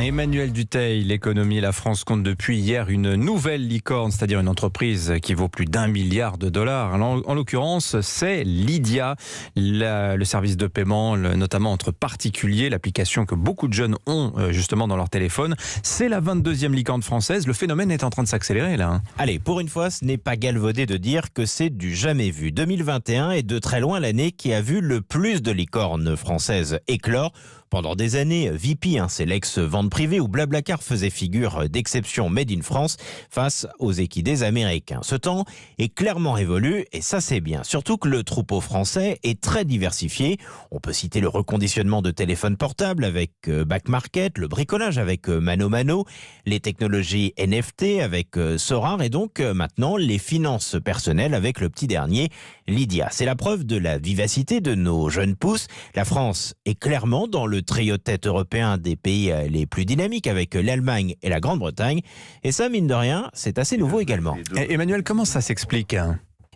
Emmanuel Dutheil, l'économie, la France compte depuis hier une nouvelle licorne, c'est-à-dire une entreprise qui vaut plus d'1 milliard de dollars. En l'occurrence, c'est Lydia, le service de paiement, notamment entre particuliers, l'application que beaucoup de jeunes ont justement dans leur téléphone. C'est la 22e licorne française. Le phénomène est en train de s'accélérer là. Allez, pour une fois, ce n'est pas galvaudé de dire que c'est du jamais vu. 2021 est de très loin l'année qui a vu le plus de licornes françaises éclore. Pendant des années, VP, c'est l'ex-vente privée où Blablacar faisait figure d'exception made in France face aux équidés américains. Ce temps est clairement révolu et ça c'est bien. Surtout que le troupeau français est très diversifié. On peut citer le reconditionnement de téléphones portables avec Back Market, le bricolage avec Mano Mano, les technologies NFT avec Sorare et donc maintenant les finances personnelles avec le petit dernier, Lydia. C'est la preuve de la vivacité de nos jeunes pousses. La France est clairement dans le trio de tête européen des pays les plus dynamiques avec l'Allemagne et la Grande-Bretagne. Et ça, mine de rien, c'est assez nouveau également. Emmanuel, comment ça s'explique ?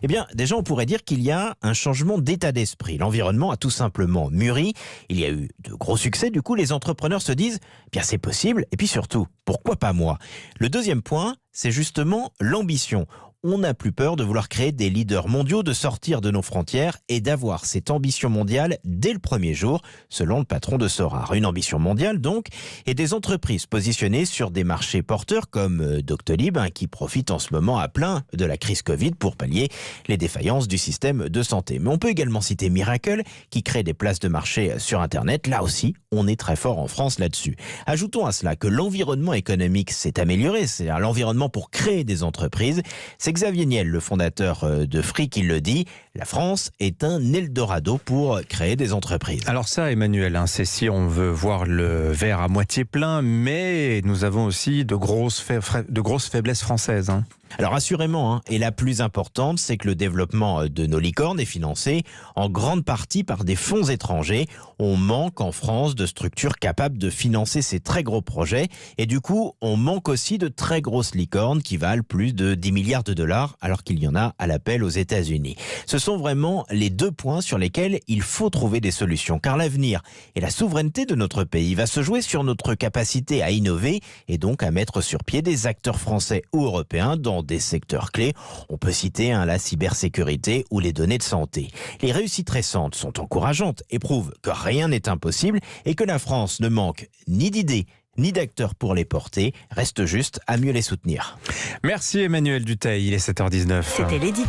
Eh bien, déjà, on pourrait dire qu'il y a un changement d'état d'esprit. L'environnement a tout simplement mûri. Il y a eu de gros succès. Du coup, les entrepreneurs se disent « bien, c'est possible. » Et puis surtout, pourquoi pas moi ? Le deuxième point, c'est justement l'ambition. On n'a plus peur de vouloir créer des leaders mondiaux, de sortir de nos frontières et d'avoir cette ambition mondiale dès le premier jour, selon le patron de Sorare. Une ambition mondiale donc, et des entreprises positionnées sur des marchés porteurs comme Doctolib, qui profite en ce moment à plein de la crise Covid pour pallier les défaillances du système de santé. Mais on peut également citer Miracle, qui crée des places de marché sur Internet. Là aussi, on est très fort en France là-dessus. Ajoutons à cela que l'environnement économique s'est amélioré, c'est-à-dire l'environnement pour créer des entreprises. C'est Xavier Niel, le fondateur de Free, qui le dit, la France est un Eldorado pour créer des entreprises. Alors ça, Emmanuel, c'est si on veut voir le verre à moitié plein, mais nous avons aussi de grosses faiblesses françaises. Alors assurément, et la plus importante, c'est que le développement de nos licornes est financé en grande partie par des fonds étrangers. On manque en France de structures capables de financer ces très gros projets et du coup, on manque aussi de très grosses licornes qui valent plus de 10 milliards de dollars alors qu'il y en a à l'appel aux États-Unis. Ce sont vraiment les deux points sur lesquels il faut trouver des solutions car l'avenir et la souveraineté de notre pays va se jouer sur notre capacité à innover et donc à mettre sur pied des acteurs français ou européens dans des secteurs clés. On peut citer la cybersécurité ou les données de santé. Les réussites récentes sont encourageantes et prouvent que rien n'est impossible et que la France ne manque ni d'idées ni d'acteurs pour les porter. Reste juste à mieux les soutenir. Merci Emmanuel Dutheil, il est 7h19. C'était l'édito.